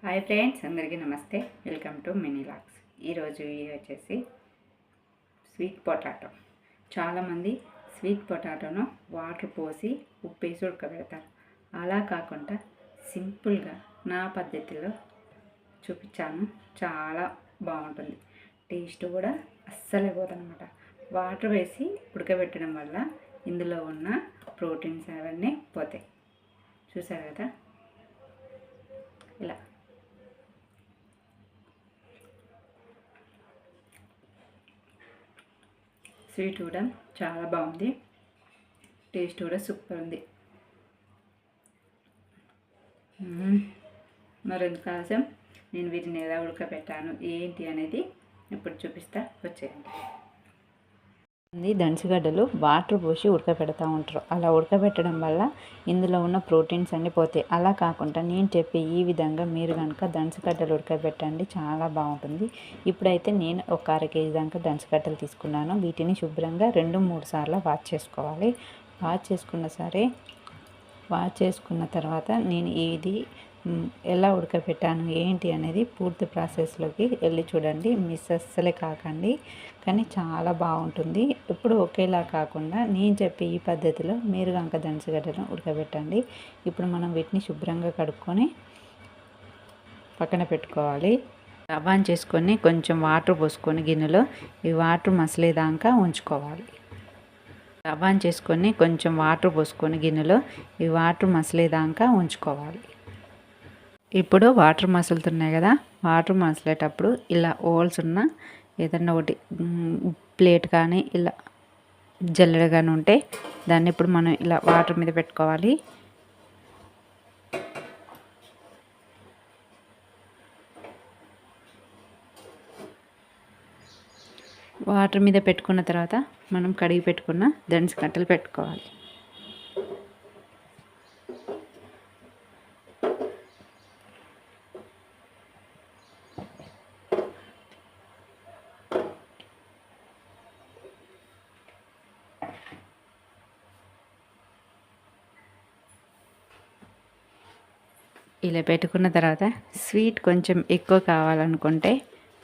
Hi friends, అందరికీ నమస్తే. Welcome to mini logs. ఈరోజు వీడియో వచ్చేసి స్వీట్ పొటాటో. చాలామంది స్వీట్ పొటాటోను వాటర్ పోసి ఉప్పేసి ఉడకబెడతారు. అలా కాకుండా సింపుల్గా నా పద్ధతిలో చూపించాను. చాలా బాగుంటుంది. టేస్ట్ కూడా అస్సలే పోదనమాట. వాటర్ వేసి ఉడకబెట్టడం వల్ల ఇందులో ఉన్న ప్రోటీన్స్ అవన్నీ పోతాయి. చూసారు కదా, ఇలా స్వీట్ కూడా చాలా బాగుంది. టేస్ట్ కూడా సూపర్ ఉంది. మరెందుకు ఆలస్యం, నేను వీటిని ఎలా ఉడకబెట్టాను ఏంటి అనేది ఇప్పుడు చూపిస్తా, వచ్చేయండి. దంచుగడ్డలు వాటర్ పోసి ఉడకబెడతా ఉంటారు. అలా ఉడకబెట్టడం వల్ల ఇందులో ఉన్న ప్రోటీన్స్ అన్నీ పోతాయి. అలా కాకుండా నేను చెప్పే ఈ విధంగా మీరు కనుక దంచుగడ్డలు ఉడకబెట్టండి, చాలా బాగుంటుంది. ఇప్పుడైతే నేను ఒక 1/2 kg దాకా దంచుగడ్డలు తీసుకున్నాను. వీటిని శుభ్రంగా 2-3 సార్లు వాష్ చేసుకోవాలి. వాష్ చేసుకున్న తర్వాత నేను ఇది ఎలా ఉడకబెట్టాను ఏంటి అనేది పూర్తి ప్రాసెస్లోకి వెళ్ళి చూడండి. మిస్ అస్సలే కాకండి. కానీ చాలా బాగుంటుంది. ఇప్పుడు ఒకేలా కాకుండా నేను చెప్పే ఈ పద్ధతిలో మీరు కనుక దంచుగడ్డలను ఉడకబెట్టండి. ఇప్పుడు మనం వీటిని శుభ్రంగా కడుక్కొని పక్కన పెట్టుకోవాలి. స్టవ్ ఆన్ చేసుకొని కొంచెం వాటర్ పోసుకొని గిన్నెలో ఈ వాటర్ మసలేదాకా ఉంచుకోవాలి. స్టవ్ ఆన్ చేసుకొని కొంచెం వాటర్ పోసుకొని గిన్నెలో ఈ వాటర్ మసలేదాకా ఉంచుకోవాలి. ఇప్పుడు వాటర్ మసులుతున్నాయి కదా, వాటర్ మసిలేటప్పుడు ఇలా హోల్స్ ఉన్న ఏదన్నా ఒకటి ప్లేట్ కానీ ఇలా జల్లెడ కానీ ఉంటే దాన్ని ఇప్పుడు మనం ఇలా వాటర్ మీద పెట్టుకోవాలి. వాటర్ మీద పెట్టుకున్న తర్వాత మనం కడిగి పెట్టుకున్న దంచుగడ్డలు పెట్టుకోవాలి. ఇలా పెట్టుకున్న తర్వాత స్వీట్ కొంచెం ఎక్కువ కావాలనుకుంటే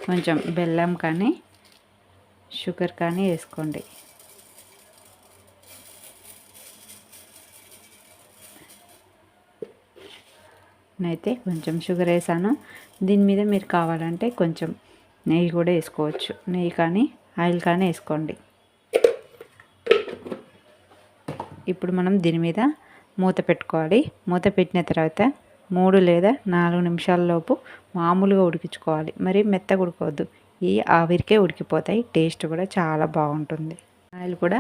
కొంచెం బెల్లం కానీ షుగర్ కానీ వేసుకోండి. నేనైతే కొంచెం షుగర్ వేసాను. దీని మీద మీరు కావాలంటే కొంచెం నెయ్యి కూడా వేసుకోవచ్చు. నెయ్యి కానీ ఆయిల్ కానీ వేసుకోండి. ఇప్పుడు మనం దీని మీద మూత పెట్టుకోవాలి. మూత పెట్టిన తర్వాత 3 లేదా 4 నిమిషాల లోపు మామూలుగా ఉడికించుకోవాలి. మరి మెత్తగా ఉడకవద్దు. ఈ ఆవిరికే ఉడికిపోతాయి. టేస్ట్ కూడా చాలా బాగుంటుంది. ఆయిల్ కూడా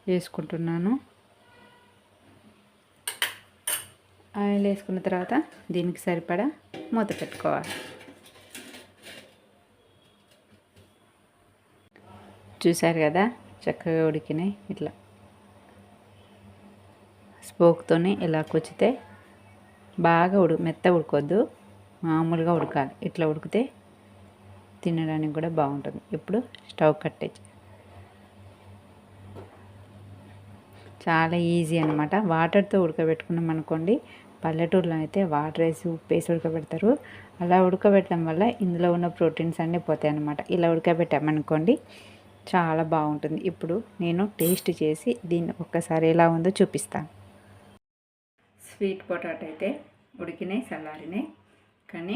వేసుకుంటున్నాను. ఆయిల్ వేసుకున్న తర్వాత దీనికి సరిపడా మూత పెట్టుకోవాలి. చూసారు కదా, చక్కగా ఉడికినాయి. ఇట్లా స్పోక్తోనే ఇలా కుచ్చితే బాగా మెత్త ఉడకొద్దు, మామూలుగా ఉడకాలి. ఇట్లా ఉడికితే తినడానికి కూడా బాగుంటుంది. ఇప్పుడు స్టవ్ కట్టేసి చాలా ఈజీ అనమాట. వాటర్తో ఉడకబెట్టుకున్నాం అనుకోండి, పల్లెటూరులో అయితే వాటర్ వేసి ఉప్పు వేసి ఉడకబెడతారు. అలా ఉడకబెట్టడం వల్ల ఇందులో ఉన్న ప్రోటీన్స్ అన్నీ పోతాయి అన్నమాట. ఇలా ఉడకబెట్టామనుకోండి చాలా బాగుంటుంది. ఇప్పుడు నేను టేస్ట్ చేసి దీన్ని ఒక్కసారి ఎలా ఉందో చూపిస్తాను. స్వీట్ పొటాటో అయితే ఉడికినాయి, చల్లారినాయి. కానీ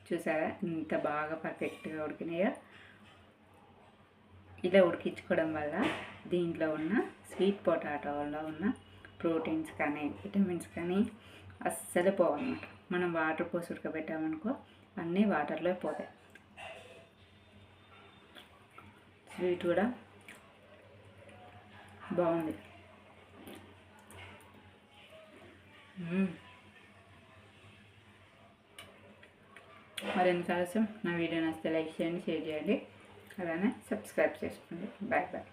చూసారా ఇంత బాగా పర్ఫెక్ట్గా ఉడికినాయో. ఇలా ఉడికించుకోవడం వల్ల దీంట్లో ఉన్న స్వీట్ పొటాటోలో ఉన్న ప్రోటీన్స్ కానీ విటమిన్స్ కానీ అస్సలు పోవన్నమాట. మనం వాటర్ పోసి ఉడకబెట్టామనుకో అన్నీ వాటర్లో పోతాయి. స్వీట్ కూడా బాగుంది. మరెంత ఆలస్యం, నా వీడియో నచ్చితే లైక్ చేయండి, షేర్ చేయండి, అలానే సబ్స్క్రైబ్ చేసుకోండి. Bye bye.